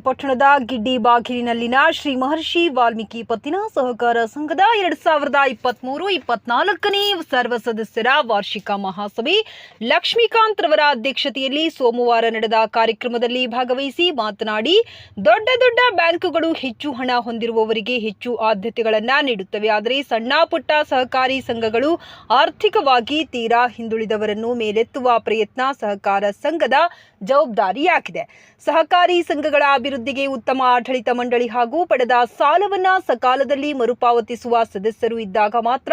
ಪಟ್ಟಣದ ಗಿಡ್ಡಿ ಬಾಗಿಲಿನಲ್ಲಿನ ಶ್ರೀ ಮಹರ್ಷಿ ವಾಲ್ಮೀಕಿ ಪತ್ತಿನ ಸಹಕಾರ ಸಂಘದ 2023-24ನೇ ಸರ್ವ ಸದಸ್ಯರ ವಾರ್ಷಿಕ ಮಹಾಸಭೆ ಲಕ್ಷ್ಮೀಕಾಂತ್ ರವರ ಅಧ್ಯಕ್ಷತೆಯಲ್ಲಿ ಸೋಮವಾರ ನಡೆದ ಕಾರ್ಯಕ್ರಮದಲ್ಲಿ ಭಾಗವಹಿಸಿ ಮಾತನಾಡಿ, ದೊಡ್ಡ ದೊಡ್ಡ ಬ್ಯಾಂಕುಗಳು ಹೆಚ್ಚು ಹಣ ಹೊಂದಿರುವವರಿಗೆ ಹೆಚ್ಚು ಆದ್ಯತೆಗಳನ್ನು ನೀಡುತ್ತವೆ. ಆದರೆ ಸಣ್ಣ ಪುಟ್ಟ ಸಹಕಾರಿ ಸಂಘಗಳು ಆರ್ಥಿಕವಾಗಿ ತೀರಾ ಹಿಂದುಳಿದವರನ್ನು ಮೇಲೆತ್ತುವ ಪ್ರಯತ್ನ ಸಹಕಾರ ಸಂಘದ ಜವಾಬ್ದಾರಿಯಾಗಿದೆ. ಸಹಕಾರಿ ಸಂಘಗಳ ಅಭಿವೃದ್ಧಿಗೆ ಉತ್ತಮ ಆಡಳಿತ ಮಂಡಳಿ ಹಾಗೂ ಪಡೆದ ಸಾಲವನ್ನು ಸಕಾಲದಲ್ಲಿ ಮರುಪಾವತಿಸುವ ಸದಸ್ಯರು ಇದ್ದಾಗ ಮಾತ್ರ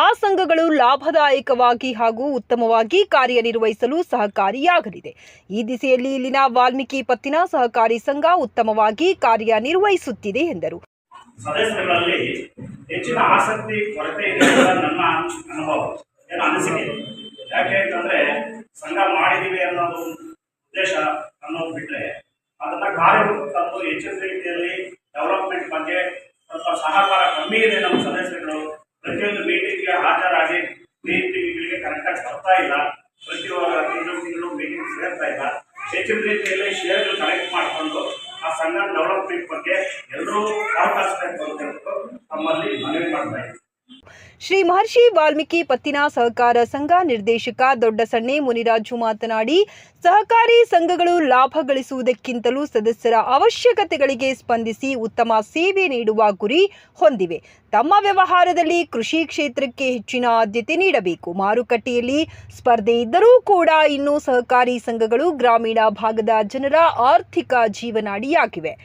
ಆ ಸಂಘಗಳು ಲಾಭದಾಯಕವಾಗಿ ಹಾಗೂ ಉತ್ತಮವಾಗಿ ಕಾರ್ಯನಿರ್ವಹಿಸಲು ಸಹಕಾರಿಯಾಗಲಿದೆ. ಈ ದಿಸೆಯಲ್ಲಿ ಇಲ್ಲಿನ ವಾಲ್ಮೀಕಿ ಪತ್ತಿನ ಸಹಕಾರಿ ಸಂಘ ಉತ್ತಮವಾಗಿ ಕಾರ್ಯನಿರ್ವಹಿಸುತ್ತಿದೆ ಎಂದರು. ಸದಸ್ಯರಲ್ಲಿ ಹೆಚ್ಚಿನ ಆಸಕ್ತಿ ಕೊರತೆ ಇದೆ ನನ್ನ ಅನುಭವ, ಅನಿಸಿಕೆ. ಯಾಕೆ ಅಂತಂದ್ರೆ ಸಂಘ ಮಾಡಿದೀವಿ ಅನ್ನೋದು ಉದ್ದೇಶ ಅನ್ನೋದು ಬಿಟ್ಟರೆ ಅದನ್ನ ಕಾರ್ಯರೂಪಕ್ಕೆ ತಂದು ಹೆಚ್ಚಿನ ರೀತಿಯಲ್ಲಿ ಡೆವಲಪ್ಮೆಂಟ್ ಬಗ್ಗೆ ಸ್ವಲ್ಪ ಸಹಕಾರ ಕಮ್ಮಿ ಇದೆ. ನಮ್ಮ ಸದಸ್ಯರು ಪ್ರತಿಯೊಂದು ಮೀಟಿಂಗ್ಗೆ ಹಾಜರಾಗಿ ಮೀಟಿಂಗ್ಗಳಿಗೆ ಕರೆಕ್ಟಾಗಿ ಬರ್ತಾ ಇಲ್ಲ, ತಿಂಗಳು ಮೀಟಿಂಗ್ ಸೇರ್ತಾ ಇಲ್ಲ. ಹೆಚ್ಚಿನ ರೀತಿಯಲ್ಲಿ ಶೇರ್ಗಳು ಕಲೆಕ್ಟ್ ಮಾಡಿಕೊಂಡು ಆ ಸಂಘ ಡೆವಲಪ್ಮೆಂಟ್ ಬಗ್ಗೆ ಎಲ್ಲರೂ ಸಹಕರಿಸಬೇಕು ಅಂತ ನಮ್ಮಲ್ಲಿ ಮನವಿ ಮಾಡ್ತಾ ಇದ್ದೀವಿ. ಶ್ರೀ ಮಹರ್ಷಿ ವಾಲ್ಮೀಕಿ ಪತ್ತಿನ ಸಹಕಾರ ಸಂಘ ನಿರ್ದೇಶಕ ದೊಡ್ಡಸಣ್ಣೆ ಮುನಿರಾಜು ಮಾತನಾಡಿ, ಸಹಕಾರಿ ಸಂಘಗಳು ಲಾಭ ಗಳಿಸುವುದಕ್ಕಿಂತಲೂ ಸದಸ್ಯರ ಅವಶ್ಯಕತೆಗಳಿಗೆ ಸ್ಪಂದಿಸಿ ಉತ್ತಮ ಸೇವೆ ನೀಡುವ ಗುರಿ ಹೊಂದಿವೆ. ತಮ್ಮ ವ್ಯವಹಾರದಲ್ಲಿ ಕೃಷಿ ಕ್ಷೇತ್ರಕ್ಕೆ ಹೆಚ್ಚಿನ ಆದ್ಯತೆ ನೀಡಬೇಕು. ಮಾರುಕಟ್ಟೆಯಲ್ಲಿ ಸ್ಪರ್ಧೆ ಇದ್ದರೂ ಕೂಡ ಇನ್ನೂ ಸಹಕಾರಿ ಸಂಘಗಳು ಗ್ರಾಮೀಣ ಭಾಗದ ಜನರ ಆರ್ಥಿಕ ಜೀವನಾಡಿಯಾಗಿವೆ.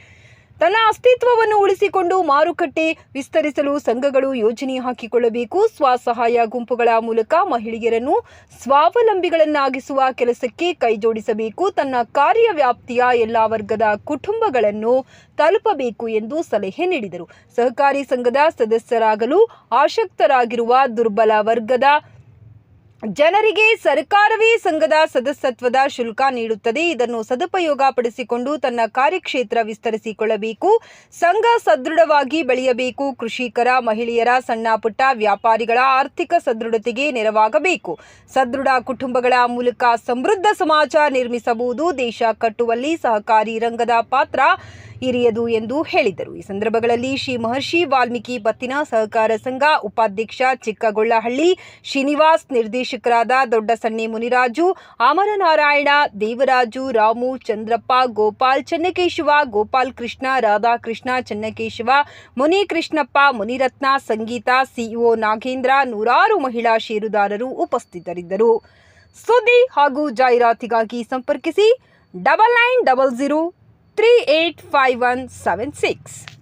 ತನ್ನ ಅಸ್ತಿತ್ವವನ್ನು ಉಳಿಸಿಕೊಂಡು ಮಾರುಕಟ್ಟೆ ವಿಸ್ತರಿಸಲು ಸಂಘಗಳು ಯೋಜನೆ ಹಾಕಿಕೊಳ್ಳಬೇಕು. ಸ್ವಸಹಾಯ ಗುಂಪುಗಳ ಮೂಲಕ ಮಹಿಳೆಯರನ್ನು ಸ್ವಾವಲಂಬಿಗಳನ್ನಾಗಿಸುವ ಕೆಲಸಕ್ಕೆ ಕೈಜೋಡಿಸಬೇಕು. ತನ್ನ ಕಾರ್ಯವ್ಯಾಪ್ತಿಯ ಎಲ್ಲ ವರ್ಗದ ಕುಟುಂಬಗಳನ್ನು ತಲುಪಬೇಕು ಎಂದು ಸಲಹೆ ನೀಡಿದರು. ಸಹಕಾರಿ ಸಂಘದ ಸದಸ್ಯರಾಗಲು ಆಸಕ್ತರಾಗಿರುವ ದುರ್ಬಲ ವರ್ಗದ ಜನರಿಗೆ ಸರ್ಕಾರವೇ ಸಂಘದ ಸದಸ್ಯತ್ವದ ಶುಲ್ಕ ನೀಡುತ್ತದೆ. ಇದನ್ನು ಸದುಪಯೋಗ ಪಡಿಸಿಕೊಂಡು ತನ್ನ ಕಾರ್ಯಕ್ಷೇತ್ರ ವಿಸ್ತರಿಸಿಕೊಳ್ಳಬೇಕು. ಸಂಘ ಸದೃಢವಾಗಿ ಬೆಳೆಯಬೇಕು. ಕೃಷಿಕರ, ಮಹಿಳೆಯರ, ಸಣ್ಣ ಪುಟ್ಟ ವ್ಯಾಪಾರಿಗಳ ಆರ್ಥಿಕ ಸದೃಢತೆಗೆ ನೆರವಾಗಬೇಕು. ಸದೃಢ ಕುಟುಂಬಗಳ ಮೂಲಕ ಸಮೃದ್ಧ ಸಮಾಜ ನಿರ್ಮಿಸಬಹುದು. ದೇಶ ಕಟ್ಟುವಲ್ಲಿ ಸಹಕಾರಿ ರಂಗದ ಪಾತ್ರ ಹಿರಿಯದು ಎಂದು ಹೇಳಿದರು. ಈ ಸಂದರ್ಭಗಳಲ್ಲಿ ಶ್ರೀ ಮಹರ್ಷಿ ವಾಲ್ಮೀಕಿ ಪತ್ತಿನ ಸಹಕಾರ ಸಂಘ ಉಪಾಧ್ಯಕ್ಷ ಚಿಕ್ಕಗೊಳ್ಳಹಳ್ಳಿ ಶ್ರೀನಿವಾಸ್, ನಿರ್ದೇಶಕರಾದ ದೊಡ್ಡಸಣ್ಣೆ ಮುನಿರಾಜು, ಅಮರನಾರಾಯಣ, ದೇವರಾಜು, ರಾಮು, ಚಂದ್ರಪ್ಪ, ಗೋಪಾಲ್, ಚನ್ನಕೇಶವ, ಗೋಪಾಲ್ ಕೃಷ್ಣ, ರಾಧಾಕೃಷ್ಣ, ಚನ್ನಕೇಶವ, ಮುನಿಕೃಷ್ಣಪ್ಪ, ಮುನಿರತ್ನ, ಸಂಗೀತ, ಸಿಇಒ ನಾಗೇಂದ್ರ, ನೂರಾರು ಮಹಿಳಾ ಷೇರುದಾರರು ಉಪಸ್ಥಿತರಿದ್ದರು. ಸುದ್ದಿ ಹಾಗೂ ಜಾಹೀರಾತಿಗಾಗಿ ಸಂಪರ್ಕಿಸಿ 9900 385176.